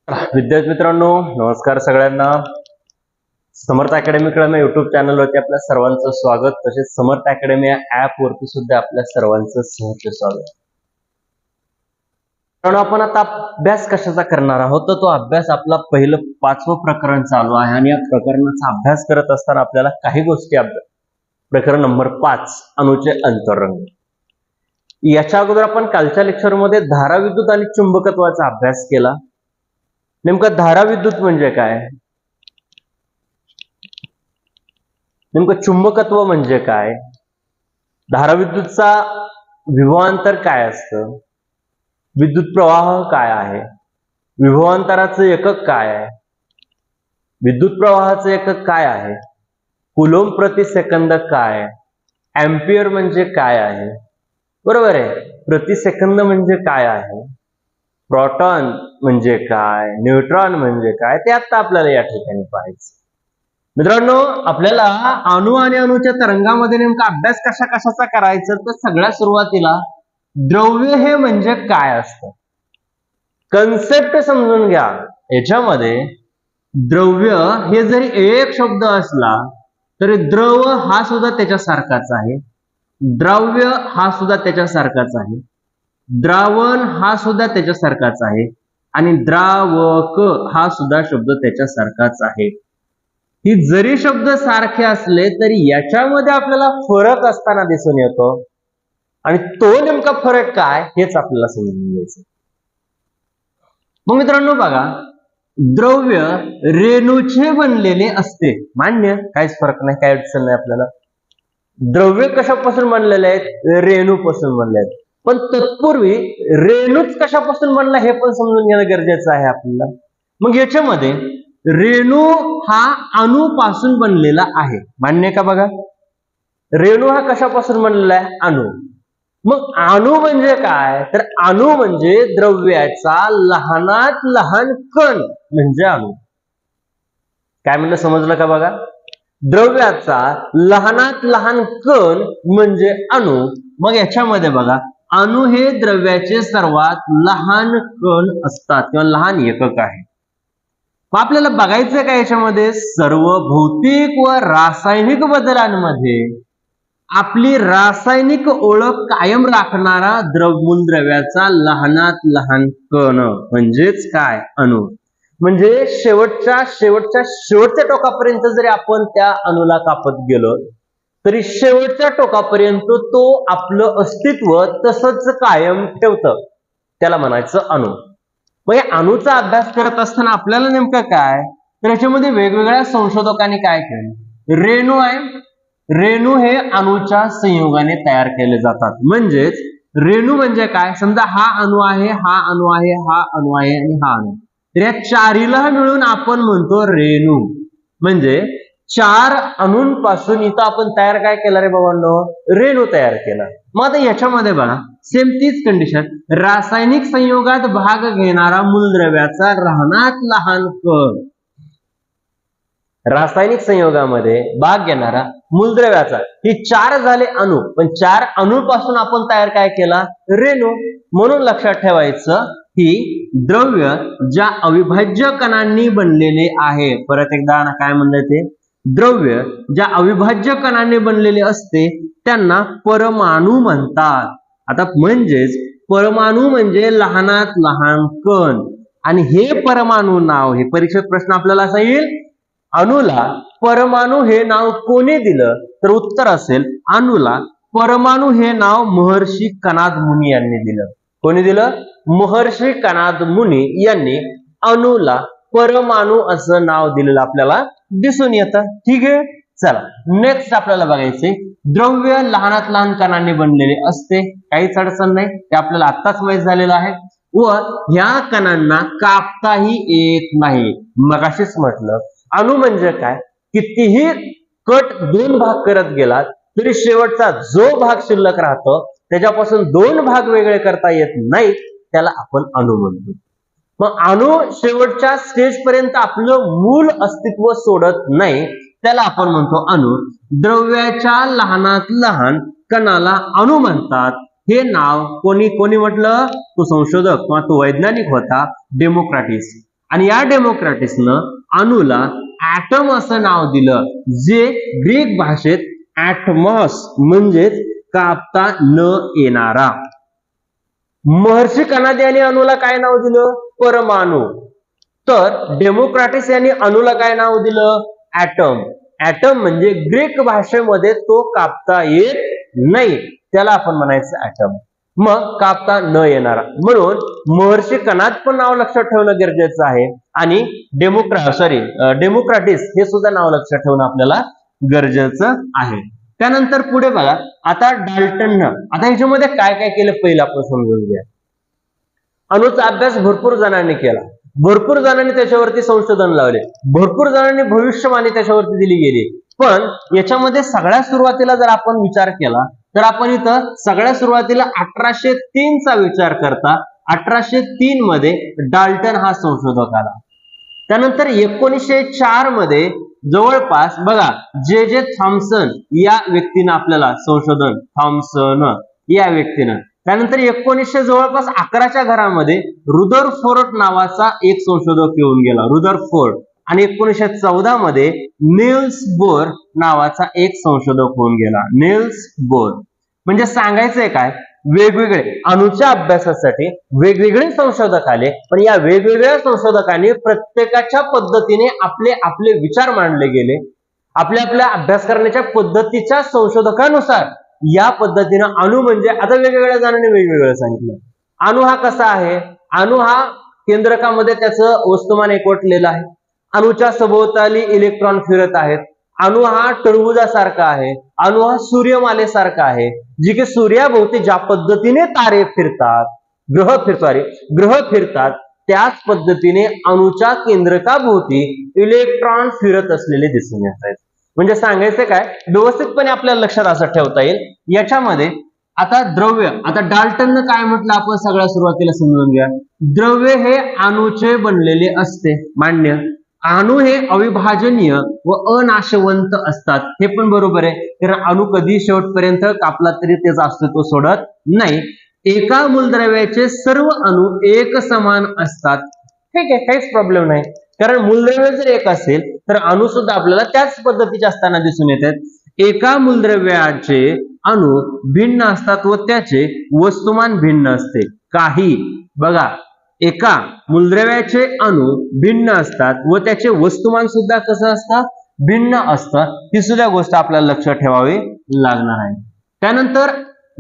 विद्यार्थी मित्रांनो, नमस्कार सगळ्यांना. समर्थ अकॅडमी कडे युट्यूब चॅनलवरती आपल्या सर्वांचं स्वागत. तसेच समर्थ अकॅडमी या ऍप वरती सुद्धा आपल्या सर्वांचं सहर्ष स्वागत. कारण आपण आता अभ्यास कशाचा करणार आहोत, तर तो अभ्यास आपला पहिलं 5वं प्रकरण चालू आहे आणि या प्रकरणाचा अभ्यास करत असताना आपल्याला काही गोष्टी प्रकरण नंबर 5 अणूचे अंतरंग. याच्या अगोदर आपण कालच्या लेक्चरमध्ये धाराविद्युत आणि चुंबकत्वाचा अभ्यास केला. नेमकं धाराविद्युत म्हणजे काय, नेमकं चुंबकत्व म्हणजे काय, धाराविद्युतचा विभवांतर काय असतं, विद्युत प्रवाह काय आहे, विभवांतराचं एकक काय आहे, विद्युत प्रवाहाचं एकक काय आहे, कुलोम प्रति सेकंद काय, एम्पियर म्हणजे काय आहे, बरोबर आहे, प्रति सेकंद म्हणजे काय आहे, प्रोटॉन म्हणजे काय, न्यूट्रॉन म्हणजे काय, ते आता आपल्याला या ठिकाणी पाहायचं. मित्रांनो, आपल्याला अणू आणि अणूच्या तरंगामध्ये नेमका अभ्यास कशाचा करायचा, तर सगळ्यात सुरुवातीला द्रव्य हे म्हणजे काय असतं, कन्सेप्ट समजून घ्या. याच्यामध्ये द्रव्य हे जरी एक शब्द असला तरी द्रव हा सुद्धा त्याच्यासारखाच आहे, द्रव्य हा सुद्धा त्याच्यासारखाच आहे, द्रावण हा सुद्धा त्याच्यासारखाच आहे आणि द्रावक हा सुद्धा शब्द त्याच्यासारखाच आहे. ही जरी शब्द सारखे असले तरी याच्यामध्ये आपल्याला फरक असताना दिसून येतो आणि तो नेमका फरक काय हेच आपल्याला समजून घ्यायचं. मग मित्रांनो बघा, द्रव्य रेणूचे बनलेले असते, मान्य, काहीच फरक नाही, काही अडचण नाही आपल्याला. द्रव्य कशापासून बनलेले आहेत, रेणूपासून बनले आहेत. पण तत्पूर्वी रेणूच कशापासून बनला हे पण समजून घेणं गरजेचं आहे आपल्याला. मग याच्यामध्ये रेणू हा अणूपासून बनलेला आहे, मान्य का? बघा, रेणू हा कशापासून बनलेला आहे, अणू. मग अणू म्हणजे काय, तर अणू म्हणजे द्रव्याचा लहानात लहान कण म्हणजे अणू. काय म्हणलं, समजलं का? बघा, द्रव्याचा लहानात लहान कण म्हणजे अणू. मग याच्यामध्ये बघा, अणू हे द्रव्याचे सर्वात लहान कण असतात किंवा लहान एकक आहे. मग आपल्याला बघायचं काय, याच्यामध्ये सर्व भौतिक व रासायनिक बदलांमध्ये आपली रासायनिक ओळख कायम राखणारा मूलद्रव्याचा लहानात लहान कण म्हणजेच काय, अणू. म्हणजे शेवटच्या टोकापर्यंत जरी आपण त्या अणूला कापत गेलो तरी शेवटच्या टोकापर्यंत तो आपलं अस्तित्व तसंच कायम ठेवतं, त्याला म्हणायचं अणू. मग या अणूचा अभ्यास करत असताना आपल्याला नेमकं काय, तर याच्यामध्ये वेगवेगळ्या संशोधकांनी काय केलं, रेणू आहे, रेणू हे अणूच्या संयोगाने तयार केले जातात. म्हणजेच रेणू म्हणजे काय, समजा हा अणू आहे, हा अणू आहे, हा अणू आहे आणि हा अणू, तर या चारीला मिळून आपण म्हणतो रेणू. म्हणजे 4 अणूंपासून इथं आपण तयार काय केलं रे बाबांनो, रेणू तयार केला. मग आता याच्यामध्ये बघा, सेम तीच कंडिशन, रासायनिक संयोगात भाग घेणारा मूलद्रव्याचा लहानात लहान कण, रासायनिक संयोगामध्ये भाग घेणारा मूलद्रव्याचा, ही 4 झाले अणू, पण 4 अणूपासून आपण तयार काय केला, रेणू. म्हणून लक्षात ठेवायचं ही द्रव्य ज्या अविभाज्य कणांनी बनलेले आहे, परत एकदा काय म्हणलं, ते द्रव्य ज्या अविभाज्य कणांनी बनलेले असते त्यांना परमाणू म्हणतात. आता म्हणजेच परमाणू म्हणजे लहानात लहान कण, आणि हे परमाणू नाव, हे परीक्षेत प्रश्न आपल्याला असा येईल, अणूला परमाणू हे नाव कोणी दिलं, तर उत्तर असेल अणूला परमाणू हे नाव महर्षी कणाद मुनी यांनी दिलं. कोणी दिलं, महर्षी कणाद मुनी यांनी अणूला परमाणू असं नाव दिलेलं आपल्याला दिसून येतं. ठीक आहे, चला नेक्स्ट आपल्याला बघायचे, द्रव्य लहानात लहान कणांनी बनलेले असते, काहीच अडचण नाही, ते आपल्याला आत्ताच माहित झालेलं आहे, व ह्या कणांना कापताही येत नाही. मगाशीच म्हटलं, अणू म्हणजे काय, कितीही कट 2 भाग करत गेला तरी शेवटचा जो भाग शिल्लक राहतो त्याच्यापासून 2 भाग वेगळे करता येत नाही, त्याला आपण अणू म्हणतो. मग अणू शेवटच्या स्टेज पर्यंत आपलं मूल अस्तित्व सोडत नाही, त्याला आपण म्हणतो अणू. द्रव्याच्या लहानात लहान कणाला अणू म्हणतात. हे नाव कोणी म्हटलं, तो संशोधक किंवा तो वैज्ञानिक होता डेमोक्राटिस. आणि या डेमोक्रेटिसनं अणूला ऍटम असं नाव दिलं, जे ग्रीक भाषेत ऍटमॉस म्हणजेच कापता न येणारा. महर्षी कनाद यांनी अणूला काय नाव दिलं? परमाणू. तर डेमोक्रेटिस यांनी अणूला काय नाव दिलं? ऍटम. ऍटम म्हणजे ग्रीक भाषेमध्ये तो कापता येत नाही, त्याला आपण म्हणायचं ऍटम. मग कापता न येणारा, म्हणून महर्षी कनाद पण नाव लक्षात ठेवणं गरजेचं आहे आणि डेमोक्रेटिस हे सुद्धा नाव लक्षात ठेवणं आपल्याला गरजेचं आहे. त्यानंतर पुढे बघा, आता डाल्टननं आता ह्याच्यामध्ये काय काय केलं पहिलं आपण समजून घ्या. अणूचा अभ्यास भरपूर जणांनी केला, भरपूर जणांनी त्याच्यावरती संशोधन लावले, भरपूर जणांनी भविष्यवाणी त्याच्यावरती दिली गेली. पण याच्यामध्ये सगळ्यात सुरुवातीला जर आपण विचार केला तर आपण इथं सगळ्यात सुरुवातीला 1803 चा विचार करता 1803 मध्ये डाल्टन हा संशोधक आला. त्यानंतर 1904 मध्ये जवळपास बघा जे थॉम्सन या व्यक्तीनं आपल्याला संशोधन, थॉम्सन या व्यक्तीनं. त्यानंतर 1900 जवळपास 11च्या घरामध्ये रुदरफोर्ड नावाचा एक संशोधक येऊन गेला, रुदरफोर्ड. आणि 1914 मध्ये निल्स बोर नावाचा एक संशोधक होऊन गेला, निल्स बोर. म्हणजे सांगायचंय काय, वेगवेगळे अणूच्या अभ्यासासाठी वेगवेगळे संशोधक आले, पण या वेगवेगळ्या संशोधकांनी प्रत्येकाच्या पद्धतीने आपले आपले विचार मांडले गेले. आपल्या आपल्या अभ्यास करण्याच्या पद्धतीच्या संशोधकानुसार या पद्धतीनं अणू म्हणजे आता वेगवेगळ्या जणांनी वेगवेगळं सांगितलं. अणू हा कसा आहे? अणू हा केंद्रकामध्ये त्याचं वस्तुमान एकवटलेलं आहे. अणूच्या सभोवताली इलेक्ट्रॉन फिरत आहेत. अणू हा टरबुजासारखा आहे. अणू हा सूर्यमालेसारखा आहे, जी की सूर्याभोवती ज्या पद्धतीने तारे फिरतात, ग्रह फिरतात, त्याच पद्धतीने अणूच्या केंद्रकाभोवती इलेक्ट्रॉन फिरत असलेले दिसून येत आहेत. म्हणजे सांगायचं काय, व्यवस्थितपणे आपल्याला लक्षात असं ठेवता येईल. याच्यामध्ये आता द्रव्य, आता डाल्टननं काय म्हटलं आपण सगळ्या सुरुवातीला समजून घ्या. द्रव्य हे अणूचे बनलेले असते, मान्य. अणू हे अविभाजनीय व अनाशवंत असतात, हे पण बरोबर आहे, कारण अणू कधी शेवटपर्यंत कापला तरी त्याचं अस्तित्व सोडत नाही. एका मूलद्रव्याचे सर्व अणू एक समान असतात, ठीक आहे, काहीच प्रॉब्लेम नाही, कारण मूलद्रव्य जर एक असेल तर अणू सुद्धा आपल्याला त्याच पद्धतीचे असताना दिसून येतात. एका मूलद्रव्याचे अणू भिन्न असतात व त्याचे वस्तुमान भिन्न असते. काही बघा, एका मूलद्रव्याचे अणू भिन्न असतात व त्याचे वस्तुमान सुद्धा कसं असतं? भिन्न असतं. ही सुद्धा गोष्ट आपल्याला लक्षात ठेवावी लागणार आहे. त्यानंतर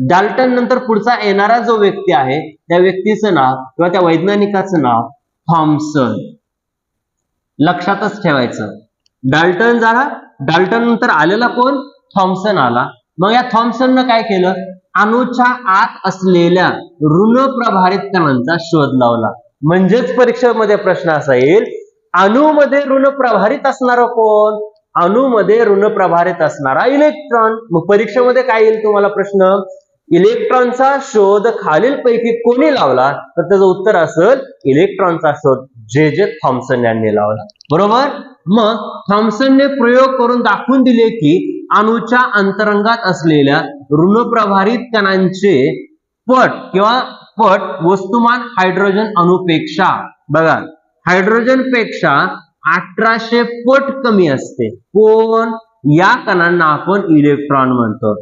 डाल्टन नंतर पुढचा येणारा जो व्यक्ती आहे त्या व्यक्तीचं नाव किंवा त्या वैज्ञानिकाचं नाव थॉम्सन. लक्षातच ठेवायचं. डाल्टन झाला, डाल्टन नंतर आलेला कोण? थॉम्सन आला. मग या थॉम्सननं काय केलं? अणूच्या आत असलेल्या ऋणप्रभारित कणांचा शोध लावला. म्हणजेच परीक्षेमध्ये प्रश्न असा येईल, अणूमध्ये ऋणप्रभारित असणारा कोण? अणूमध्ये ऋणप्रभारित असणारा इलेक्ट्रॉन. मग परीक्षेमध्ये काय येईल तुम्हाला प्रश्न? इलेक्ट्रॉनचा शोध खालीलपैकी कोणी लावला? तर त्याचं उत्तर असेल इलेक्ट्रॉनचा शोध जे थॉम्सन यांनी लावला, बरोबर. मग थॉम्सनने प्रयोग करून दाखवून दिले की अणूच्या अंतरंगात असलेल्या ऋणप्रभारित कणांचे पट वस्तुमान हायड्रोजन अणूपेक्षा, बघा, हायड्रोजन पेक्षा 1800 पट कमी असते. कोण? या कणांना आपण इलेक्ट्रॉन म्हणतो.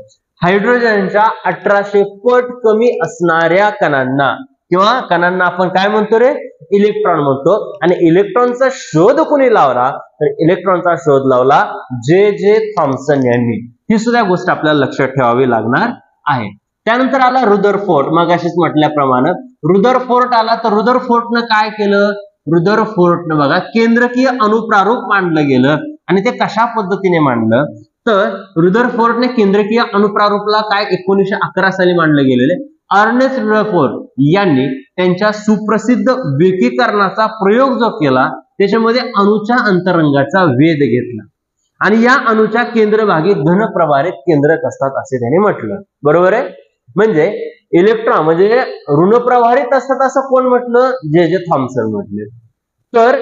हायड्रोजनच्या 1800 पट कमी असणाऱ्या कणांना आपण काय म्हणतो रे? इलेक्ट्रॉन म्हणतो. आणि इलेक्ट्रॉनचा शोध कोणी लावला? तर इलेक्ट्रॉनचा शोध लावला जे थॉम्सन यांनी. ही सुद्धा गोष्ट आपल्याला लक्षात ठेवावी लागणार आहे. त्यानंतर आला रुदरफोर्ड. मगाशीच म्हटल्याप्रमाणे रुदरफोर्ड आला. तर रुदरफोर्डनं काय केलं? रुदरफोर्डनं बघा केंद्रकीय अणुप्रारूप मांडलं गेलं. आणि ते कशा पद्धतीने मांडलं? तर रुदरफोर्डने केंद्रकीय अणुप्रारूपला काय 1911 साली मांडलं गेलेले. अर्नेस्ट रुदरफोर्ड यांनी त्यांच्या सुप्रसिद्ध विकीकरणाचा प्रयोग जो केला त्याच्यामध्ये अणूच्या अंतरंगाचा वेध घेतला आणि या अणूच्या केंद्रभागी धनप्रभारित केंद्रक असतात असे त्याने म्हटलं, बरोबर आहे. म्हणजे इलेक्ट्रॉन म्हणजे ऋणप्रभारित असतात असं कोण म्हटलं? जे थॉम्सन म्हटले. तर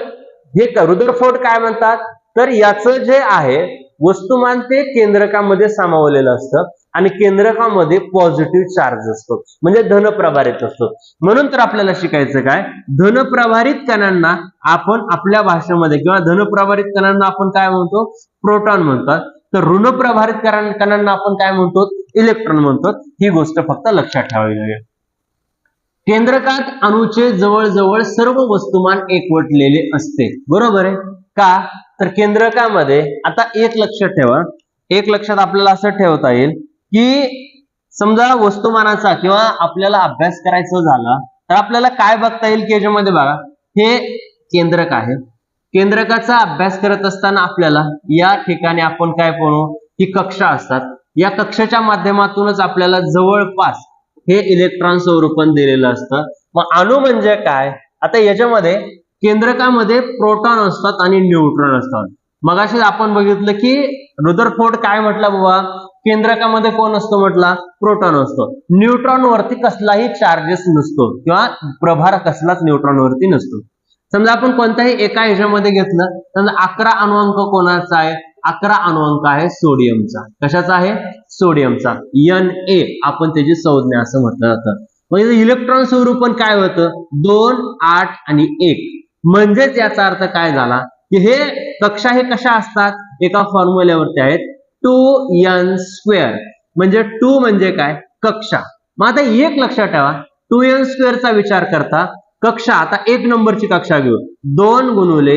हे रुदरफोर्ड काय म्हणतात? तर याचं जे आहे वस्तुमान ते केंद्रकामध्ये सामावलेलं असतं आणि केंद्रकामध्ये पॉझिटिव्ह चार्ज असतो, म्हणजे धनप्रभारित असतो. म्हणून तर आपल्याला शिकायचं काय, धनप्रभारित कणांना आपण आपल्या भाषेमध्ये किंवा धनप्रभारित कणांना आपण काय म्हणतो, प्रोटॉन म्हणतात. तर ऋणप्रभारित कणांना आपण काय म्हणतो, इलेक्ट्रॉन म्हणतो. ही गोष्ट फक्त लक्षात ठेवावी लागेल. केंद्रकात अणूचे जवळजवळ सर्व वस्तुमान एकवटलेले असते, बरोबर आहे का. तर केंद्रकामध्ये आता एक लक्षात ठेवा, एक लक्षात आपल्याला असं ठेवता येईल की समजा वस्तुमानाचा किंवा आपल्याला अभ्यास करायचा झाला तर आपल्याला काय बघता येईल की याच्यामध्ये बघा, हे केंद्रक आहे. केंद्रकाचा अभ्यास करत असताना आपल्याला या ठिकाणी आपण काय म्हणू की कक्षा असतात. या कक्षाच्या माध्यमातूनच आपल्याला जवळपास हे इलेक्ट्रॉन स्वरूपण दिलेलं असतं. मग अणू म्हणजे काय, आता याच्यामध्ये केंद्रकामध्ये प्रोटॉन असतात आणि न्यूट्रॉन असतात. मगाशी आपण बघितलं की रुदरफोर्ड काय म्हटलं बाबा, केंद्रकामध्ये कोण असतो म्हटला, प्रोटॉन असतो. न्यूट्रॉन वरती कसलाही चार्जेस नसतो किंवा प्रभार कसलाच न्यूट्रॉन वरती नसतो. समजा आपण कोणत्याही एका ह्याच्यामध्ये घेतलं तर 11 अणुअंक कोणाचा आहे, 11 अणुअंक आहे सोडियमचा. कशाचा आहे, सोडियमचा. Na आपण त्याची संज्ञा असं म्हटलं जातं. म्हणजे इलेक्ट्रॉन स्वरूपण काय होतं, 2, 8 आणि 1. म्हणजेच याचा अर्थ काय झाला की हे कक्षा हे कशा असतात, एका फॉर्म्युल्यावरती आहेत, 2n². म्हणजे 2 म्हणजे काय, कक्षा. मग आता एक लक्षात ठेवा, 2n² चा विचार करता कक्षा, आता 1 नंबरची कक्षा घेऊ, 2 गुणुले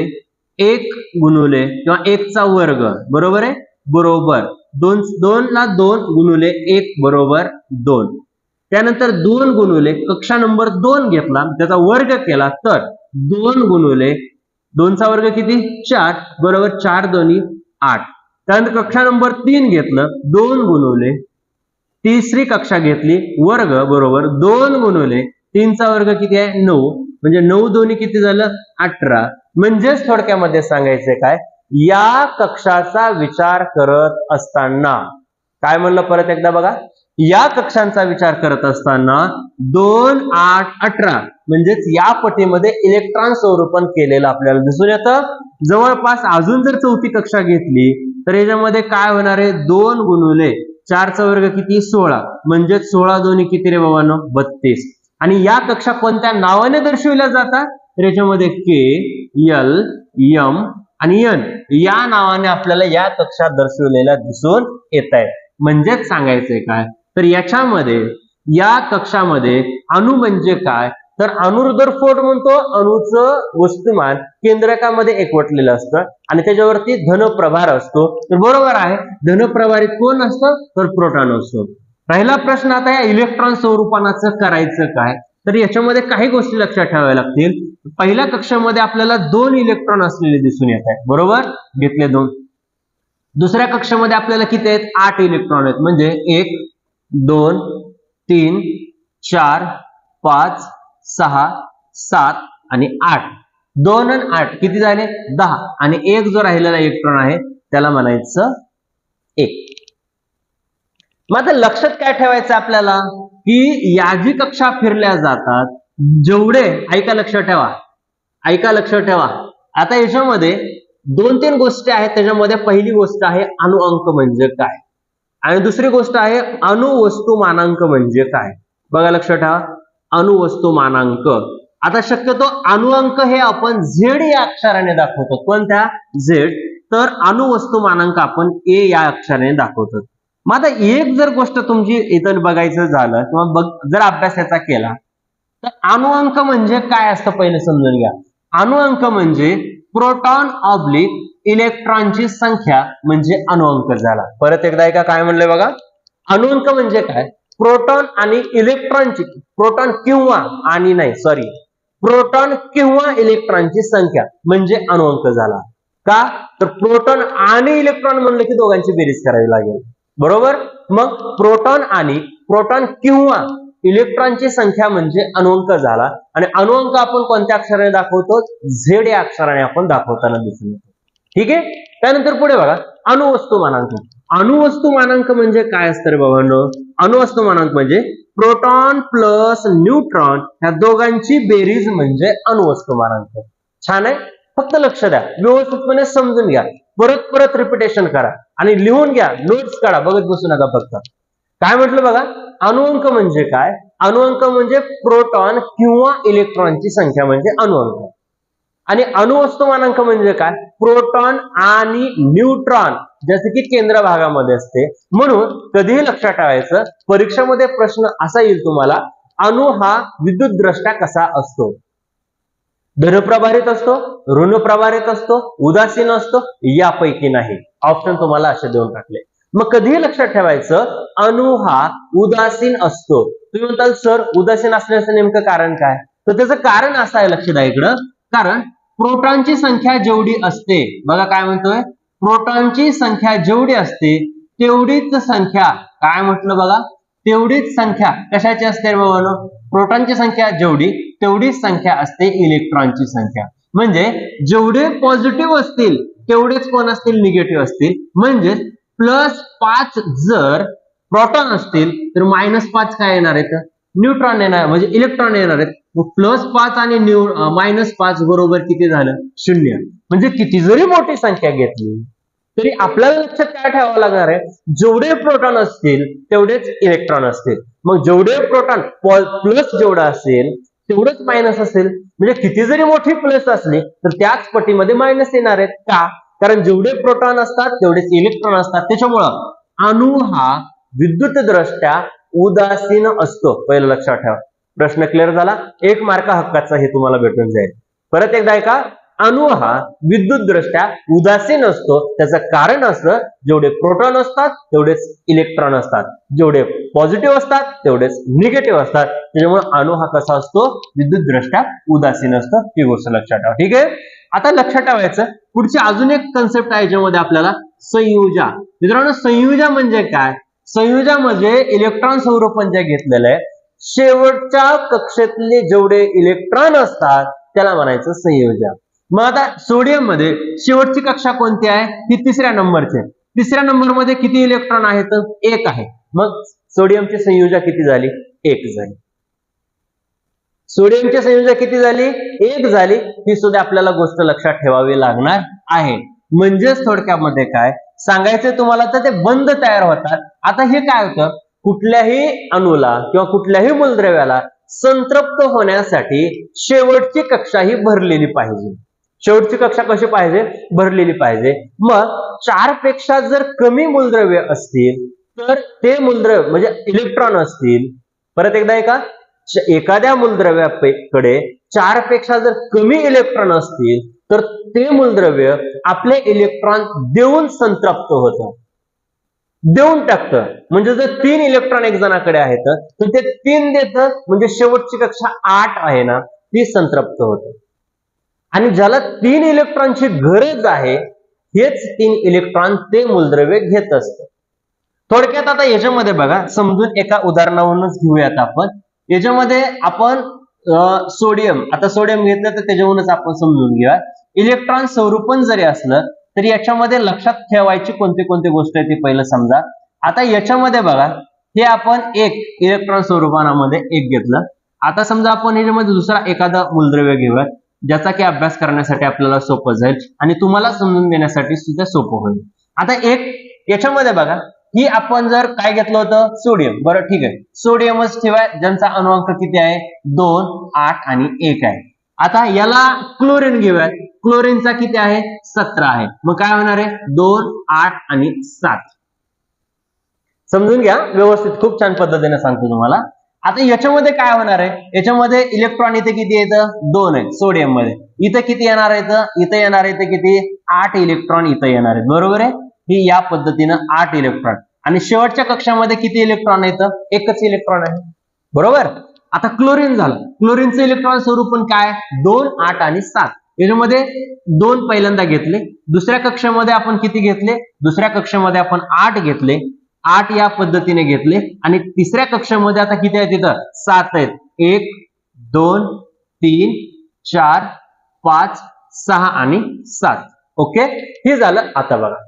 1 गुणुले किंवा 1 चा वर्ग, बरोबर आहे, बरोबर 2 ला 2 गुणुले 1 बरोबर 2. त्यानंतर 2 गुणुले कक्षा नंबर 2 घेतला, त्याचा वर्ग केला तर 2 गुणुले 2 चा वर्ग किती, 4 बरोबर 4 दोन्ही 8. त्यानंतर कक्षा नंबर 3 घेतलं, 2 गुणुले तिसरी कक्षा घेतली वर्ग बरोबर 2 गुणुले 3 चा वर्ग किती आहे, 9. म्हणजे 9 दोन्ही किती झालं, 18. म्हणजेच थोडक्यामध्ये सांगायचंय काय, या कक्षाचा विचार करत असताना काय म्हणलं, परत एकदा बघा, या कक्षांचा विचार करत असताना 2, 8, 18 म्हणजेच या पटीमध्ये इलेक्ट्रॉन स्वरूपण केलेलं आपल्याला दिसून येतं. जवळपास अजून जर चौथी कक्षा घेतली तर याच्यामध्ये काय होणार आहे, 2 गुणुले 4 चा वर्ग किती, 16. म्हणजे 16 दोन्ही किती रे बाबांनो, 32. आणि या कक्षा कोणत्या नावाने दर्शविल्या जातात, तर याच्यामध्ये K, L, M आणि N या नावाने आपल्याला या कक्षा दर्शवलेल्या दिसून येत आहेत. म्हणजेच सांगायचंय काय, तर याच्यामध्ये या कक्षामध्ये अणू म्हणजे काय, तर अणू रुदरफोर्ड म्हणतो अणूचं वस्तुमान केंद्रकामध्ये एकवटलेलं असतं आणि त्याच्यावरती धनप्रभार असतो. तर बरोबर आहे, धनप्रभारित कोण असतं, तर प्रोटॉन असतो. पहिला प्रश्न आता या इलेक्ट्रॉन स्वरूपानाचं करायचं काय, तर याच्यामध्ये काही गोष्टी लक्षात ठेवाव्या लागतील. पहिल्या कक्षामध्ये आपल्याला 2 इलेक्ट्रॉन असलेले दिसून येत आहेत, बरोबर, घेतले 2. दुसऱ्या कक्षामध्ये आपल्याला किती आहेत, 8 इलेक्ट्रॉन आहेत. म्हणजे 1, 2, 3, 4, 5, 6, 7 आणि 8. 2 आणि 8 किती झाले, 10. आणि एक जो राहिलेला इलेक्ट्रॉन आहे त्याला म्हणायचं 1. मग आता लक्षात काय ठेवायचं आपल्याला की या जी कक्षा फिरल्या जातात जेवढे, ऐका लक्षात ठेवा, ऐका लक्षात ठेवा. आता याच्यामध्ये 2-3 गोष्टी आहेत. त्याच्यामध्ये पहिली गोष्ट आहे अणुअंक म्हणजे काय आणि दुसरी गोष्ट आहे अणुवस्तुमानांक म्हणजे काय. बघा लक्षात ठेवा, अणुवस्तुमानांक. आता शक्यतो अणुअंक हे आपण Z या अक्षराने दाखवतो. कोणत्या, Z. तर अणुवस्तुमानांक आपण A या अक्षराने दाखवतो. मग आता एक जर गोष्ट तुमची इथं बघायचं झालं किंवा जर अभ्यास याचा केला तर अणुअंक म्हणजे काय असतं पहिलं समजून घ्या. अणुअंक म्हणजे प्रोटॉन ऑब्लिक इलेक्ट्रॉनची संख्या म्हणजे अणुअंक झाला. परत एकदा ऐका काय म्हणलंय बघा, अणुअंक म्हणजे काय, प्रोटॉन आणि इलेक्ट्रॉनची, प्रोटॉन किंवा आणि नाही सॉरी प्रोटॉन किंवा इलेक्ट्रॉनची संख्या म्हणजे अणुअंक झाला. का, तर प्रोटॉन आणि इलेक्ट्रॉन म्हणलं की दोघांची बेरीज करावी लागेल, बरोबर. मग प्रोटॉन किंवा इलेक्ट्रॉनची संख्या म्हणजे अणुअंक झाला. आणि अणुअंक आपण कोणत्या अक्षराने दाखवतो, Z या अक्षराने आपण दाखवताना दिसून येतो. ठीक आहे. त्यानंतर पुढे बघा, अणुवस्तुमानांक. अणुवस्तुमानांक म्हणजे काय असतं रे बाबांनो, अणुवस्तुमानांक म्हणजे प्रोटॉन प्लस न्यूट्रॉन ह्या दोघांची बेरीज म्हणजे अणुवस्तुमानांक. छान आहे, फक्त लक्ष द्या, व्यवस्थितपणे समजून घ्या, परत रिपिटेशन करा. आणि लिहून घ्या, नोट्स काढा, बघत बसू नका फक्त. काय म्हटलं बघा, अणुअंक म्हणजे काय? अणुअंक म्हणजे प्रोटॉन किंवा इलेक्ट्रॉनची संख्या म्हणजे अणुअंक. आणि अणुवस्तुमानांक म्हणजे काय? प्रोटॉन आणि न्यूट्रॉन जसे की केंद्र भागामध्ये असते. म्हणून कधीही लक्षात ठेवायचं, परीक्षेमध्ये प्रश्न असा येईल तुम्हाला, अणु हा विद्युतदृष्ट्या कसा असतो? धनप्रभारित असतो, ऋणप्रभारित असतो, उदासीन असतो, यापैकी नाही. ऑप्शन तुम्हाला असे देऊन टाकले. मग कधीही लक्षात ठेवायचं, अणु हा उदासीन असतो. तुम्ही म्हणताल सर उदासीन असण्याचं नेमकं कारण काय? तर त्याचं कारण असं आहे, लक्ष द्या इकडं. कारण प्रोटॉनची संख्या जेवढी असते, बघा काय म्हणतोय, प्रोटॉनची संख्या जेवढी असते तेवढीच संख्या, काय म्हटलं बघा, तेवढीच संख्या कशाची असते बाबांनो? प्रोटॉनची संख्या जेवढी तेवढीच संख्या असते इलेक्ट्रॉनची संख्या. म्हणजे जेवढे पॉझिटिव्ह असतील तेवढेच कोण असतील? निगेटिव्ह असतील. म्हणजे +5 जर प्रोटॉन असतील तर -5 काय येणार आहेत? न्यूट्रॉन येणार, म्हणजे इलेक्ट्रॉन येणार आहेत. +5 आणि -5 बरोबर किती झालं? 0. म्हणजे किती जरी मोठी संख्या घेतली तरी आपल्याला लक्षात काय ठेवावं लागणार आहे? जेवढे प्रोटॉन असतील तेवढेच इलेक्ट्रॉन असतील. मग जेवढे प्रोटॉन प्लस जेवढा असेल तेवढंच मायनस असेल. म्हणजे किती जरी मोठी प्लस असली तर त्याच पटीमध्ये मायनस येणार आहेत. का? कारण जेवढे प्रोटॉन असतात तेवढेच इलेक्ट्रॉन असतात. त्याच्यामुळं अणु हा विद्युतदृष्ट्या उदासीन असतो. पहिलं लक्षात ठेवा. प्रश्न क्लिअर झाला? 1 मार्क हक्काचा हे तुम्हाला भेटून जाईल. परत एकदा ऐका, अणु हा विद्युतदृष्ट्या उदासीन असतो. त्याचं कारण असं, जेवढे प्रोटॉन असतात तेवढेच इलेक्ट्रॉन असतात, जेवढे पॉझिटिव्ह असतात तेवढेच निगेटिव्ह असतात. त्याच्यामुळे अणु हा कसा असतो? विद्युतदृष्ट्या उदासीन असतो. ही गोष्ट लक्षात ठेवा. ठीक आहे. आता लक्षात ठेवायचं, पुढची अजून एक कन्सेप्ट आहे ज्यामध्ये आपल्याला संयुजा. मित्रांनो, संयुजा म्हणजे काय? संयुजा म्हणजे इलेक्ट्रॉन संरूपण जे घेतलेलं आहे, शेवटच्या कक्षेतले जेवढे इलेक्ट्रॉन असतात त्याला म्हणायचं संयुजा. मग आता सोडियम मध्ये शेवटची कक्षा कोणती आहे? ही 3ऱ्या नंबरची. 3ऱ्या नंबर मध्ये किती इलेक्ट्रॉन आहेत? 1 आहे. मग सोडियमची संयुजा किती झाली? 1 झाली. सोडियमची संयुजा किती झाली? 1 झाली. ही सुद्धा आपल्याला गोष्ट लक्षात ठेवावी लागणार आहे. म्हणजेच थोडक्यामध्ये काय सांगायचं तुम्हाला, तर ते बंध तयार होतात. आता हे काय होतं, कुठल्याही अणूला किंवा कुठल्याही मूलद्रव्याला संतृप्त होण्यासाठी शेवटची कक्षा ही भरलेली पाहिजे. शेवटची कक्षा कशी पाहिजे? भरलेली पाहिजे. मग 4 पेक्षा जर कमी मूलद्रव्य असतील तर ते मूलद्रव्य म्हणजे इलेक्ट्रॉन असतील. परत एकदा ऐका, एखाद्या मूलद्रव्याकडे 4 पेक्षा जर कमी इलेक्ट्रॉन असतील तर ते मूलद्रव्य आपले इलेक्ट्रॉन देऊन संतृप्त होतं, देऊन टाकतं. म्हणजे जर 3 इलेक्ट्रॉन एक जणाकडे आहेत तर ते 3 देतं, म्हणजे शेवटची कक्षा 8 आहे ना, ती संतृप्त होतं. आणि ज्याला 3 इलेक्ट्रॉनची गरज आहे हेच 3 इलेक्ट्रॉन ते मूलद्रव्य घेत असतं. थोडक्यात आता याच्यामध्ये बघा, समजून एका उदाहरणावरूनच घेऊयात आपण. याच्यामध्ये आपण सोडियम, आता सोडियम घेतलं तर त्याच्यावरूनच आपण समजून घेऊया. इलेक्ट्रॉन संरूपण जरी असलं तरी याच्यामध्ये लक्षात ठेवायची कोणती कोणती गोष्ट आहे ते पहिलं समजा. आता याच्यामध्ये बघा, हे आपण 1 इलेक्ट्रॉन स्वरूपामध्ये 1 घेतलं. आता समजा आपण याच्यामध्ये दुसरा एखादा मूलद्रव्य घेऊया ज्याचा की अभ्यास करण्यासाठी आपल्याला सोपं जाईल आणि तुम्हाला समजून देण्यासाठी सुद्धा सोपं होईल. आता 1 याच्यामध्ये बघा, ही आपण जर काय घेतलं होतं? सोडियम. बरं ठीक आहे, सोडियमच ठेवा, ज्यांचा अणुअंक किती आहे? 2, 8 आणि 1 आहे. आता याला क्लोरीन घेऊया. क्लोरीनचा किती आहे? 17 आहे. मग काय होणार आहे? 2, 8 आणि 7. समजून घ्या व्यवस्थित, खूप छान पद्धतीने सांगतो तुम्हाला. आता याच्यामध्ये काय होणार आहे? याच्यामध्ये इलेक्ट्रॉन इथे किती येतं? 2 आहेत सोडियम मध्ये. इथं किती येणार आहेत? इथं येणार आहेत किती? 8 इलेक्ट्रॉन इथं येणार आहेत. बरोबर आहे. ही या पद्धतीनं 8 इलेक्ट्रॉन. आणि शेवटच्या कक्षामध्ये किती इलेक्ट्रॉन येतं? एकच इलेक्ट्रॉन आहे. बरोबर. आता क्लोरीन झालं. क्लोरीनचं इलेक्ट्रॉन स्वरूपण काय? 2, 8 आणि 7. याच्यामध्ये 2 पहिल्यांदा घेतले. दुसऱ्या कक्षेमध्ये आपण किती घेतले? दुसऱ्या कक्षेमध्ये आपण 8 घेतले. 8 या पद्धतीने घेतले. आणि तिसऱ्या कक्षेमध्ये आता किती आहेत? तिथं 7 आहेत. 1, 2, 3, 4, 5, 6 आणि 7. ओके, हे झालं. आता बघा,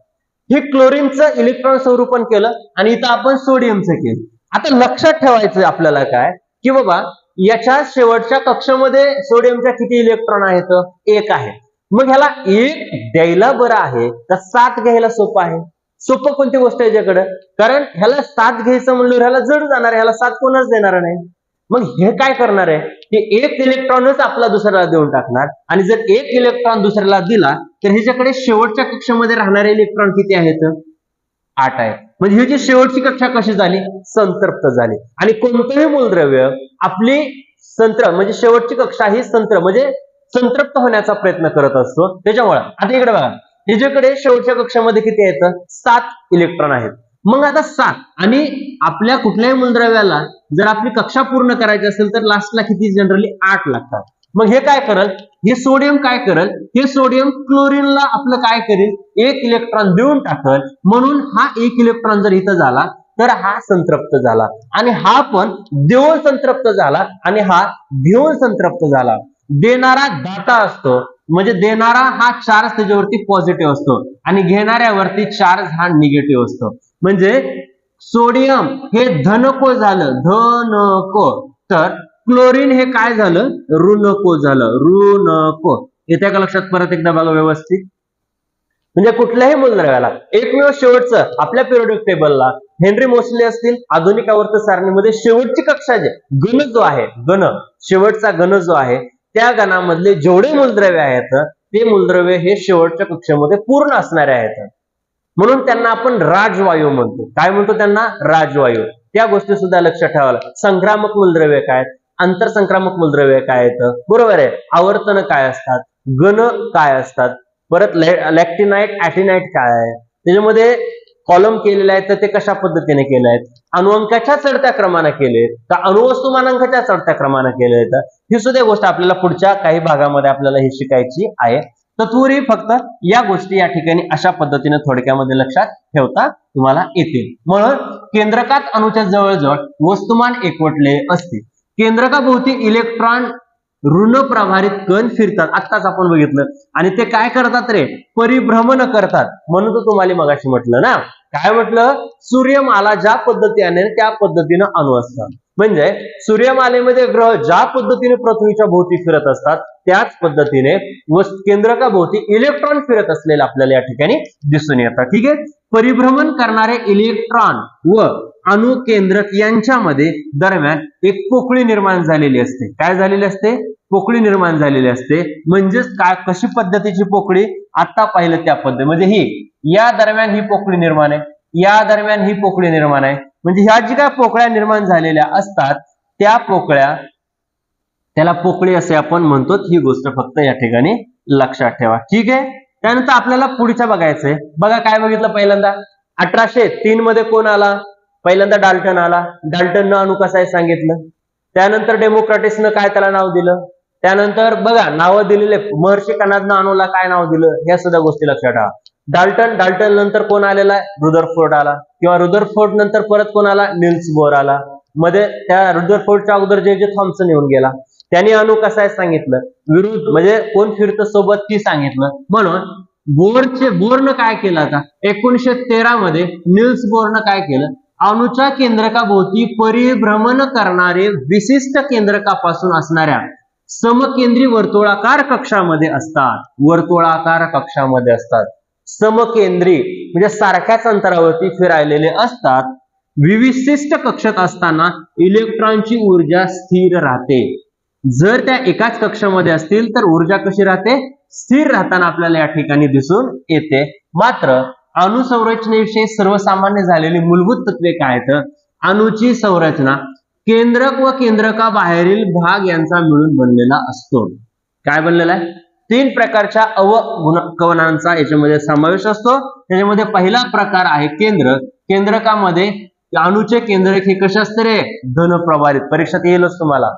हे क्लोरीनचं इलेक्ट्रॉन स्वरूपण केलं आणि इथं आपण सोडियमचं केलं. आता लक्षात ठेवायचं आपल्याला काय, की बाबा याच्या शेवटच्या कक्षामध्ये सोडियमच्या किती इलेक्ट्रॉन आहेत? 1 आहे. मग ह्याला 1 द्यायला बरं आहे का 7 घ्यायला सोपं आहे? सोपं कोणती गोष्ट आहे याच्याकडे, कारण ह्याला 7 घ्यायचं म्हणलं ह्याला जड जाणार आहे, ह्याला 7 कोणच देणार नाही. मग हे काय करणार आहे की एक इलेक्ट्रॉनच आपला दुसऱ्याला देऊन टाकणार, आणि जर एक इलेक्ट्रॉन दुसऱ्याला दिला तर ह्याच्याकडे शेवटच्या कक्षामध्ये राहणारे इलेक्ट्रॉन किती आहेत, 8 आहे. म्हणजे ह्याची शेवटची कक्षा कशी झाली, संतृप्त झाली. आणि कोणतंही मूलद्रव्य आपली म्हणजे शेवटची कक्षा ही म्हणजे संतृप्त होण्याचा प्रयत्न करत असतो. त्याच्यामुळे आता इकडे बघा, ह्याच्याकडे शेवटच्या कक्षामध्ये किती आहेत, 7 इलेक्ट्रॉन आहेत. मग आता 7, आणि आपल्या कुठल्याही मूलद्रव्याला जर आपली कक्षा पूर्ण करायची असेल तर लास्टला किती जनरली 8 लागतात. मग हे काय करल, हे सोडियम काय करल, हे सोडियम क्लोरीनला आपलं काय करेल, 1 इलेक्ट्रॉन देऊन टाकल. म्हणून हा 1 इलेक्ट्रॉन जर इथं झाला तर हा संतृप्त झाला, आणि हा पण देऊन संतृप्त झाला, आणि हा घेऊन संतृप्त झाला. देणारा दाता असतो, म्हणजे देणारा हा चार्ज त्याच्यावरती पॉझिटिव्ह असतो, आणि घेणाऱ्यावरती चार्ज हा निगेटिव्ह असतो. म्हणजे सोडियम हे धनको झालं, धनको, तर क्लोरीन हे काय झालं, ऋणको झालं, ऋणको. येत्या का लक्षात परत एकदा बघा व्यवस्थित. म्हणजे कुठल्याही मूलद्रव्याला एकमेव शेवटचं आपल्या पिरियोडिक टेबलला हेनरी मोसले असतील, आधुनिक आवर्त सारणीमध्ये शेवटची कक्षा जे गण जो आहे, गण शेवटचा गण जो आहे, त्या गणामधले जेवढे मूलद्रव्य आहेत ते मूलद्रव्य हे शेवटच्या कक्षेमध्ये पूर्ण असणारे आहेत. म्हणून त्यांना आपण राजवायू म्हणतो. काय म्हणतो त्यांना, राजवायू. त्या गोष्टी सुद्धा लक्षात ठेवायला. संक्रामक मूलद्रव्य काय, आंतरसंक्रामक मूलद्रव्य काय आहेत, बरोबर आहे, आवर्तन काय असतात, गण काय असतात, परत लॅक्टिनाइट, ऍटिनाइट काय आहे, त्याच्यामध्ये कॉलम केलेले आहेत तर ते कशा पद्धतीने केले आहेत, अणुअंकाच्या चढत्या क्रमाने केले का अणुवस्तुमानांकाच्या चढत्या क्रमाने केले आहेत. ही सुद्धा गोष्ट आपल्याला पुढच्या काही भागामध्ये आपल्याला ही शिकायची आहे. तत्पूर्वी फक्त या गोष्टी या ठिकाणी अशा पद्धतीने थोडक्यामध्ये लक्षात ठेवता तुम्हाला येतील. म्हणून केंद्रकात अणूच्या जवळजवळ वस्तुमान एकवटले असते. केंद्रकाभोवती इलेक्ट्रॉन ऋण प्रभारित कण फिरतात, आत्ताच आपण बघितलं, आणि ते काय करतात रे, परिभ्रमण करतात. म्हणून तो तुम्हाला मगाशी म्हटलं ना, काय म्हटलं, सूर्यमाला ज्या पद्धतीने त्या पद्धतीनं अणू असतात. म्हणजे सूर्यमालेमध्ये ग्रह ज्या पद्धतीने पृथ्वीच्या भोवती फिरत असतात त्याच पद्धतीने केंद्रकाभोवती इलेक्ट्रॉन फिरत असलेले आपल्याला या ठिकाणी दिसून येतात. ठीक आहे. परिभ्रमण करणारे इलेक्ट्रॉन व अणु केंद्रक यांच्यामध्ये दरम्यान एक पोकळी निर्माण झालेली असते. काय झालेली असते, पोकळी निर्माण झालेली असते. म्हणजेच काय, कशी पद्धतीची पोकळी, आता पाहिलं त्या पद्धती, म्हणजे ही या दरम्यान ही पोकळी निर्माण आहे, या दरम्यान ही पोकळी निर्माण आहे. म्हणजे ह्या जी काय पोकळ्या निर्माण झालेल्या असतात त्या पोकळ्या, त्याला पोकळी असे आपण म्हणतो. ही गोष्ट फक्त या ठिकाणी लक्षात ठेवा. ठीक आहे. त्यानंतर आपल्याला पुढचं बघायचंय. बघा काय बघितलं पहिल्यांदा, 1803 मध्ये कोण आला, पहिल्यांदा डाल्टन आला. डाल्टननं अणू कसा आहे सांगितलं. त्यानंतर डेमोक्रेटिसनं काय त्याला नाव दिलं. त्यानंतर बघा नावं दिलेले, महर्षी कणादनं अणूला काय नाव दिलं, ह्या सुद्धा गोष्टी लक्षात ठेवा. डाल्टन नंतर कोण आलेला आहे, रुदरफोर्ड आला, किंवा रुदरफोर्ड नंतर परत कोण आला, निल्स बोर आला. मध्ये त्या रुदरफोर्डच्या अगोदर जे थॉम्सन येऊन गेला, त्यांनी अणू कसा आहे सांगितलं, विरुद्ध म्हणजे कोण फिरतं सोबत ती सांगितलं. म्हणून बोरनं काय केलं, आता 1913 मध्ये निल्स बोरनं काय केलं, अणूच्या केंद्रकाभोवती परिभ्रमण करणारे विशिष्ट केंद्रकापासून असणाऱ्या समकेंद्री वर्तुळाकार कक्षामध्ये असतात. वर्तुळाकार कक्षामध्ये असतात. समकेंद्री म्हणजे सारख्याच अंतरावरती फिरायलेले असतात. विशिष्ट कक्षात असताना इलेक्ट्रॉनची ऊर्जा स्थिर राहते. जर त्या एकाच कक्षामध्ये असतील तर ऊर्जा कशी राहते, स्थिर राहताना आपल्याला या ठिकाणी दिसून येते. मात्र अणुसंरचनेविषयी सर्वसामान्य झालेली मूलभूत तत्वे काय आहेत, अणूची संरचना केंद्रक व केंद्रकाबाहेरील भाग यांचा मिळून बनलेला असतो. काय बनलेला आहे, 3 प्रकारच्या अवकवनांचा याच्यामध्ये समावेश असतो. त्याच्यामध्ये पहिला प्रकार आहे केंद्रक. केंद्रकामध्ये अणूचे केंद्रक हे कसे असते रे, धनप्रभारित. परीक्षेत येईलच तुम्हाला.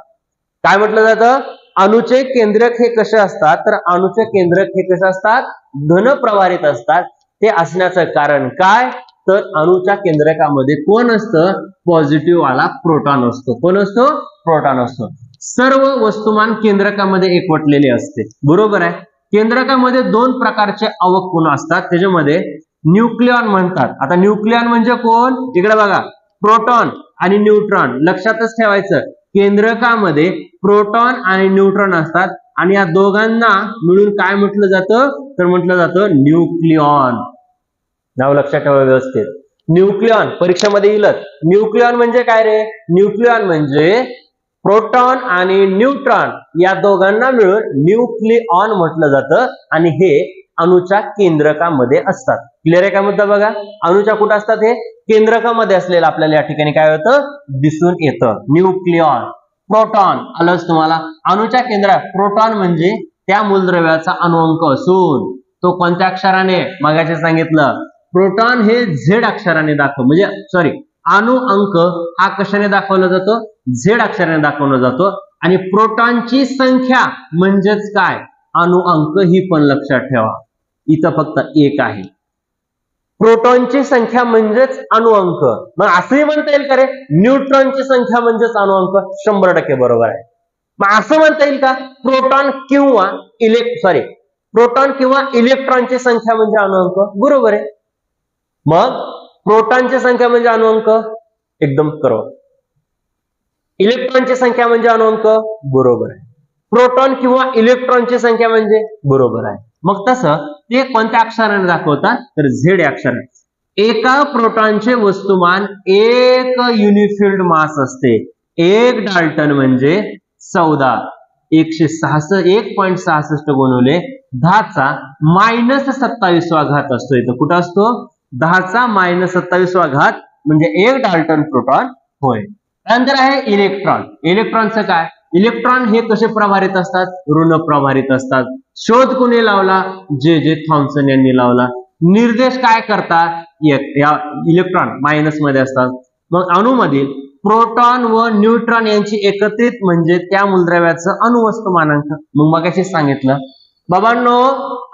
काय म्हटलं जातं, अणूचे केंद्रक हे कसे असतात, तर अणूचे केंद्रक हे कसे असतात, धनप्रभारित असतात. ते असण्याचं कारण काय, तर अणूच्या केंद्रकामध्ये कोण असतं, पॉझिटिव्ह वाला प्रोटॉन असतो. कोण असतो, प्रोटॉन असतो. सर्व वस्तुमान केंद्रकामध्ये एकवटलेले असते. बरोबर आहे. केंद्रकामध्ये 2 प्रकारचे अवकण असतात. त्याच्यामध्ये न्यूक्लियॉन म्हणतात. आता न्यूक्लियॉन म्हणजे कोण, इकडे बघा, प्रोटॉन आणि न्यूट्रॉन. लक्षातच ठेवायचं, केंद्रकामध्ये प्रोटॉन आणि न्यूट्रॉन असतात, आणि या दोघांना मिळून काय म्हटलं जातं, तर म्हटलं जातं न्यूक्लियॉन. नाव लक्षात ठेवा व्यवस्थित. न्यूक्लियॉन परीक्षेमध्ये येईल. न्यूक्लियॉन म्हणजे काय रे? न्यूक्लियॉन म्हणजे प्रोटॉन आणि न्यूट्रॉन या दोघांना मिळून न्यूक्लिऑन म्हटलं जातं आणि हे अणुच्या केंद्रकामध्ये असतात. क्लिअर आहे का मुद्दा बघा? अणुच्या कुठं असतात? हे केंद्रकामध्ये असलेलं आपल्याला या ठिकाणी काय होतं? दिसून येतं. न्यूक्लिऑन. प्रोटॉन आलंच तुम्हाला. अणुच्या केंद्रात प्रोटॉन म्हणजे त्या मूलद्रव्याचा अणुअंक असून तो कोणत्या अक्षराने? मगाशी सांगितलं प्रोटॉन हे झेड अक्षराने म्हणजे सॉरी अणु अंक हा कशाने दाखवला जातो? झेड अक्षराने दाखवला जातो. आणि प्रोटॉनची संख्या म्हणजेच काय? अणु अंक. ही पण लक्षात ठेवा. इथं फक्त एक आहे. प्रोटॉनची संख्या म्हणजेच अणु अंक. मग असंही म्हणता येईल का रे न्यूट्रॉनची संख्या म्हणजेच अणु अंक? 100% बरोबर आहे. मग असं म्हणता येईल का प्रोटॉन किंवा इलेक्ट्रॉनची संख्या म्हणजे अणु अंक? बरोबर आहे. मग प्रोटॉनची संख्या म्हणजे अणु अंक? एकदम बरोबर. इलेक्ट्रॉनची संख्या म्हणजे अणु अंक? बरोबर आहे. प्रोटॉन किंवा इलेक्ट्रॉनची संख्या म्हणजे? बरोबर आहे. मग तसं ते कोणत्या अक्षराने दाखवतात? तर झेड अक्षराने. एका प्रोटॉनचे वस्तुमान 1 युनिफिल्ड मास असते. 1 डाल्टन म्हणजे 14. 1.66 गुणिले 10⁻27 असतो. इथं कुठं असतो? 10⁻27 म्हणजे 1 डाल्टन प्रोटॉन होय. त्यानंतर आहे इलेक्ट्रॉन. इलेक्ट्रॉनचं काय? इलेक्ट्रॉन हे कसे प्रभारित असतात? ऋण प्रभारित असतात. शोध कोणी लावला? जे थॉम्सन यांनी लावला. निर्देश काय करतात? या इलेक्ट्रॉन मायनस मध्ये असतात. मग अणूमधील प्रोटॉन व न्यूट्रॉन यांची एकत्रित म्हणजे त्या मूलद्रव्याचं अणुवस्तुमानांक. मग मगाशी सांगितलं बाबांनो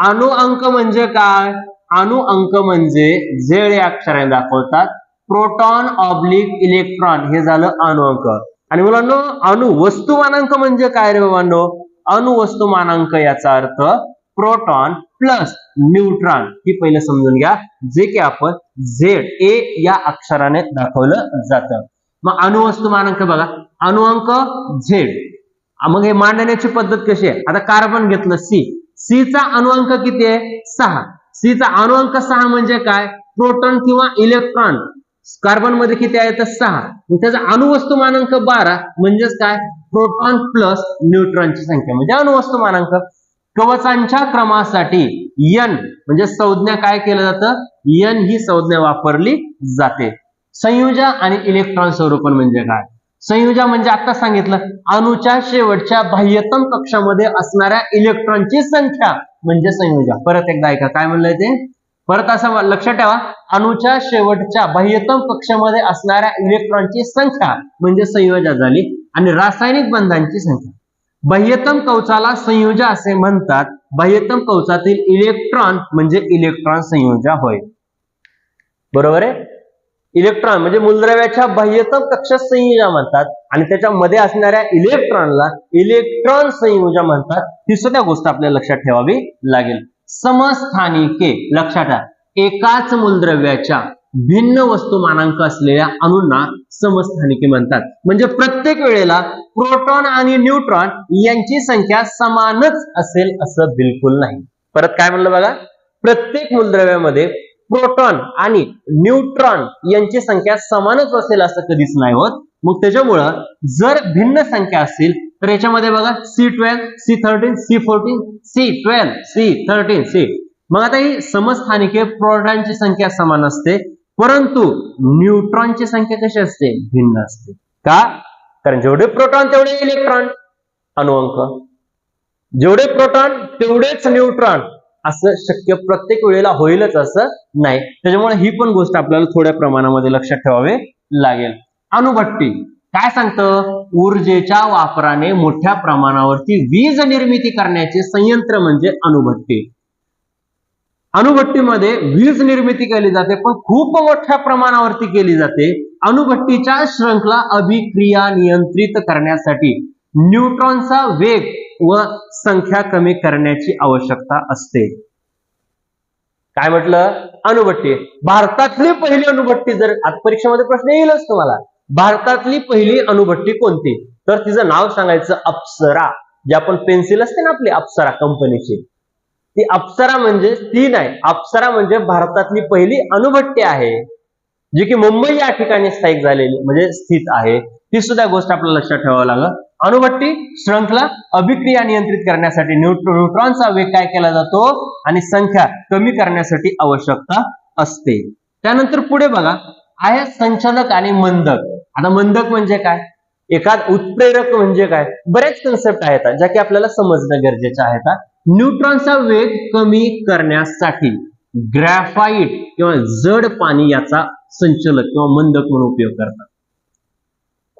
अणु अंक म्हणजे काय? अणु अंक म्हणजे झेड या अक्षराने दाखवतात. प्रोटॉन ऑब्लिक इलेक्ट्रॉन हे झालं अणु अंक. आणि मुलांनो अणु वस्तुमानांक म्हणजे काय रे बाबांनो? अणु वस्तुमानांक याचा अर्थ प्रोटॉन प्लस न्यूट्रॉन. ही पहिलं समजून घ्या, जे की आपण झेड या अक्षराने दाखवलं जातं. मग अणु वस्तुमानांक बघा, अणु अंक झेड. मग हे मांडण्याची पद्धत कशी आहे? आता कार्बन घेतलं सी चा अणु अंक किती आहे? 6. सी चा अणु अंक 6 म्हणजे काय? प्रोटॉन किंवा इलेक्ट्रॉन कार्बन मध्ये किती आहे? तर 6. त्याचा अणुवस्तुमानांक 12 म्हणजेच काय? प्रोटॉन प्लस न्यूट्रॉनची संख्या म्हणजे अणुवस्तुमानांक. कवचांच्या क्रमासाठी एन म्हणजे संज्ञा काय केलं जातं? एन ही संज्ञा वापरली जाते. संयुजा आणि इलेक्ट्रॉन स्वरूपण म्हणजे काय? संयुजा म्हणजे आता सांगितलं अणुच्या शेवटच्या बाह्यतम कक्षामध्ये असणाऱ्या इलेक्ट्रॉनची संख्या म्हणजे संयुजा. परत एकदा ऐका काय म्हणलंय ते. परत असं लक्षात ठेवा, अणुच्या शेवटच्या बाह्यतम कक्षामध्ये असणाऱ्या इलेक्ट्रॉनची संख्या म्हणजे संयोजा झाली. आणि रासायनिक बंधांची संख्या. बाह्यतम कवचाला संयोजा असे म्हणतात. बाह्यतम कवचातील इलेक्ट्रॉन म्हणजे इलेक्ट्रॉन संयोजा होय. बरोबर आहे. इलेक्ट्रॉन म्हणजे मूलद्रव्याच्या बाह्यतम कक्षात संयोजा म्हणतात आणि त्याच्यामध्ये असणाऱ्या इलेक्ट्रॉनला इलेक्ट्रॉन संयोजा म्हणतात. ही सुद्धा गोष्ट आपल्याला लक्षात ठेवावी लागेल. समस्थानिके लक्षात ठेवा, एकाच मूलद्रव्याच्या भिन्न वस्तुमानांक असलेल्या अणूंना समस्थानिके म्हणतात. म्हणजे प्रत्येक वेळेला प्रोटॉन आणि न्यूट्रॉन यांची संख्या समानच असेल असं बिलकुल नाही. परत काय म्हणलं बघा, प्रत्येक मूलद्रव्यामध्ये प्रोटॉन आणि न्यूट्रॉन यांची संख्या समानच असेल असं कधीच नाही होत. मग त्याच्यामुळं जर भिन्न संख्या असतील तर याच्यामध्ये बघा C12, C13, C14, C12, C13, C. मग आता ही समस्थानिके प्रोटॉनची संख्या समान असते परंतु न्यूट्रॉनची संख्या कशी असते? भिन्न असते. का? कारण जेवढे प्रोटॉन तेवढे इलेक्ट्रॉन अणुअंक, जेवढे प्रोटॉन तेवढेच न्यूट्रॉन असं शक्य प्रत्येक वेळेला होईलच असं नाही. त्याच्यामुळे ही पण गोष्ट आपल्याला थोड्या प्रमाणामध्ये लक्षात ठेवावे लागेल. अणुभट्टी काय सांगतं? ऊर्जेच्या वापराने मोठ्या प्रमाणावरती वीज निर्मिती करण्याचे संयंत्र म्हणजे अणुभट्टी. अणुभट्टीमध्ये वीज निर्मिती केली जाते पण खूप मोठ्या प्रमाणावरती केली जाते. अणुभट्टीच्या श्रृंखला अभिक्रिया नियंत्रित करण्यासाठी न्यूट्रॉनचा वेग व संख्या कमी करण्याची आवश्यकता असते. काय म्हटलं? अणुभट्टी. भारतातली पहिली अणुभट्टी, जर आता परीक्षेमध्ये प्रश्न येईलच तुम्हाला, भारतातली पहिली अणुभट्टी कोणती? तर तिचं नाव सांगायचं अप्सरा. जे आपण पेन्सिल असते ना आपली अप्सरा कंपनीची, ती अप्सरा म्हणजे ती नाही, अप्सरा म्हणजे भारतातली पहिली अणुभट्टी आहे जी की मुंबई या ठिकाणी स्थायिक झालेली म्हणजे स्थित आहे. ती सुद्धा गोष्ट आपल्याला लक्षात ठेवावं लागेल. अणुभट्टी श्रृंखला अभिक्रिया नियंत्रित करण्यासाठी न्यूट्रॉनचा वेग काय केला जातो आणि संख्या कमी करण्यासाठी आवश्यकता असते. त्यानंतर पुढे बघा आहे संचलक आणि मंदक. आता मंदक म्हणजे काय, एखाद उत्प्रेरक म्हणजे काय, बरेच कन्सेप्ट आहेत ज्या की आपल्याला समजणं गरजेचं आहे. न्यूट्रॉनचा वेग कमी करण्यासाठी ग्रॅफाइट किंवा जड पाणी याचा संचलक किंवा मंदक म्हणून उपयोग करतात.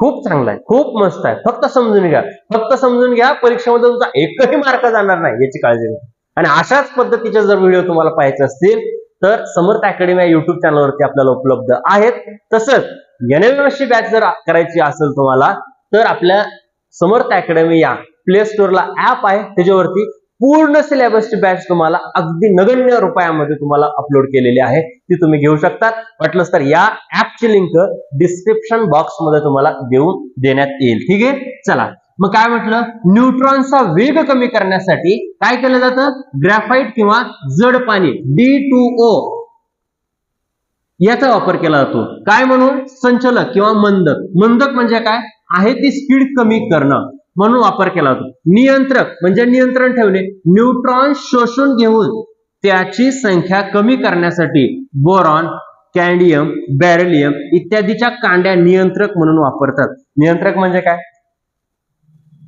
खूप चांगला आहे, खूप मस्त आहे. फक्त समजून घ्या, फक्त समजून घ्या. परीक्षेमध्ये तुमचा एकही मार्क जाणार नाही याची काळजी घ्या. आणि अशाच पद्धतीचे जर व्हिडिओ तुम्हाला पाहायचे असतील तर समर्थ अकॅडमी या युट्यूब चॅनलवरती आपल्याला उपलब्ध आहेत. तसंच NMMS ची बॅच जर करायची असेल तुम्हाला तर आपल्या समर्थ अकॅडमी या प्ले स्टोअरला ऍप आहे, त्याच्यावरती पूर्ण सिलेबसची बॅच तुम्हाला अगदी नगण्य रुपयामध्ये तुम्हाला अपलोड केलेली आहे, ती तुम्ही घेऊ शकता. वाटलंच तर या ऍपची लिंक डिस्क्रिप्शन बॉक्स मध्ये तुम्हाला देण्यात येईल. ठीक आहे, चला मग काय म्हटलं, न्यूट्रॉनचा वेग कमी करण्यासाठी काय केलं जातं, ग्रॅफाइट किंवा जड पाणी D2O याचा वापर केला जातो. काय म्हणून, संचलक किंवा मंदक. मंदक म्हणजे काय आहे ती स्पीड कमी करणं म्हणून वापर केला जातो. नियंत्रक म्हणजे नियंत्रण ठेवणे, न्यूट्रॉन शोषून घेऊन त्याची संख्या कमी करण्यासाठी बोरॉन, कॅडमियम, बेरिलियम इत्यादीच्या कांड्या नियंत्रक म्हणून वापरतात. नियंत्रक म्हणजे काय,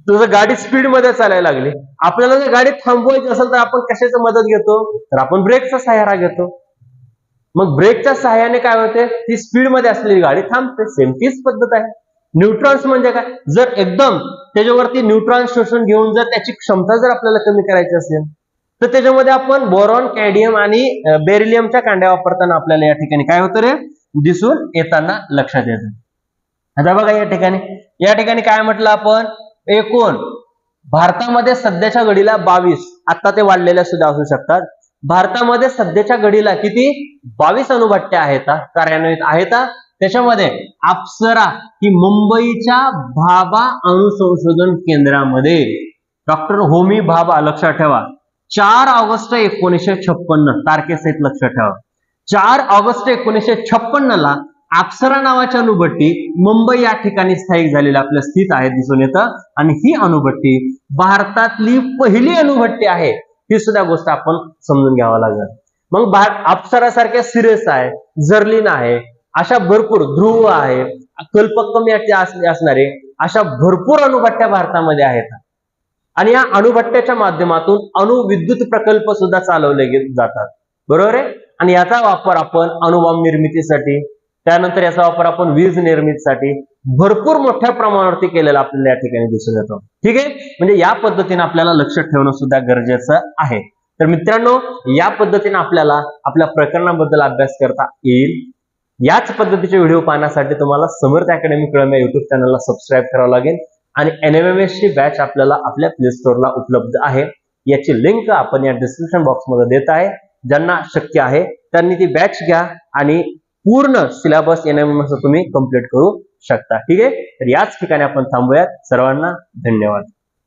तुझं गाडी स्पीड मध्ये चालायला लागली, आपल्याला जर गाडी थांबवायची असेल तर आपण कशाची मदत घेतो, तर आपण ब्रेकचा सहारा घेतो. मग ब्रेकच्या सहाय्याने काय होते, ती स्पीड मध्ये असलेली गाडी थांबते. सेम तीच पद्धत आहे. न्यूट्रॉन्स म्हणजे काय, जर एकदम त्याच्यावरती न्यूट्रॉन शोषून घेऊन जर त्याची क्षमता जर आपल्याला कमी करायची असेल तर त्याच्यामध्ये आपण बोरॉन, कॅडमियम आणि बेरिलियमच्या कांड्या वापरताना आपल्याला या ठिकाणी काय होतं रे दिसून येताना लक्षात येतं. आता बघा या ठिकाणी काय म्हटलं आपण, एकूण भारतामध्ये सध्याच्या घडीला 22, आता ते वाढलेल्या सुद्धा असू शकतात. भारतामध्ये सध्याच्या घडीला किती 22 अणुभट्ट्या आहेत कार्यान्वित आहेत. त्याच्यामध्ये अप्सरा ही मुंबईच्या भाभा अणुसंशोधन केंद्रामध्ये डॉक्टर होमी भाभा, लक्षात ठेवा 4 ऑगस्ट 1956 तारखेसहित लक्षात ठेवा. 4 ऑगस्ट 1956 ला अप्सरा नावाची अणुभट्टी मुंबई या ठिकाणी स्थायिक झालेली आपल्या स्थित आहे दिसून येतं. आणि ही अणुभट्टी भारतातली पहिली अणुभट्टी आहे, ही सुद्धा गोष्ट आपण समजून घ्यावा लागेल. मग अप्सरा सारख्या सिरियस आहे, जर्लिन आहे, अशा भरपूर ध्रुव आहे, कल्पक कमी असणारे अशा भरपूर अणुभट्ट्या भारतामध्ये आहेत. आणि या अणुभट्ट्याच्या माध्यमातून अणुविद्युत प्रकल्प सुद्धा चालवले जातात, बरोबर आहे. आणि याचा वापर आपण अणुबॉम्ब निर्मितीसाठी, त्यानंतर याचा वापर आपण वीज निर्मितीसाठी भरपूर मोठ्या प्रमाणावरती केलेला आपल्याला या ठिकाणी दिसून येतो. ठीक आहे, म्हणजे या पद्धतीने आपल्याला लक्षात ठेवणं सुद्धा गरजेचं आहे. तर मित्रांनो, या पद्धतीने आपल्याला आपल्या प्रकरणाबद्दल अभ्यास करता येईल. याच पद्धतीचे व्हिडिओ पाहण्यासाठी तुम्हाला समर्थ अकॅडमी कळम युट्यूब चॅनलला सबस्क्राईब करावं लागेल. आणि NMMS ची बॅच आपल्याला आपल्या प्ले स्टोअरला उपलब्ध आहे, याची लिंक आपण या डिस्क्रिप्शन बॉक्स मध्ये देत आहे. ज्यांना शक्य आहे त्यांनी ती बॅच घ्या आणि पूर्ण सिलेबस NMMS तुम्ही कंप्लीट करू शकता. ठीक आहे, तर याच ठिकाणी आपण थांबूयात. सर्वांना धन्यवाद.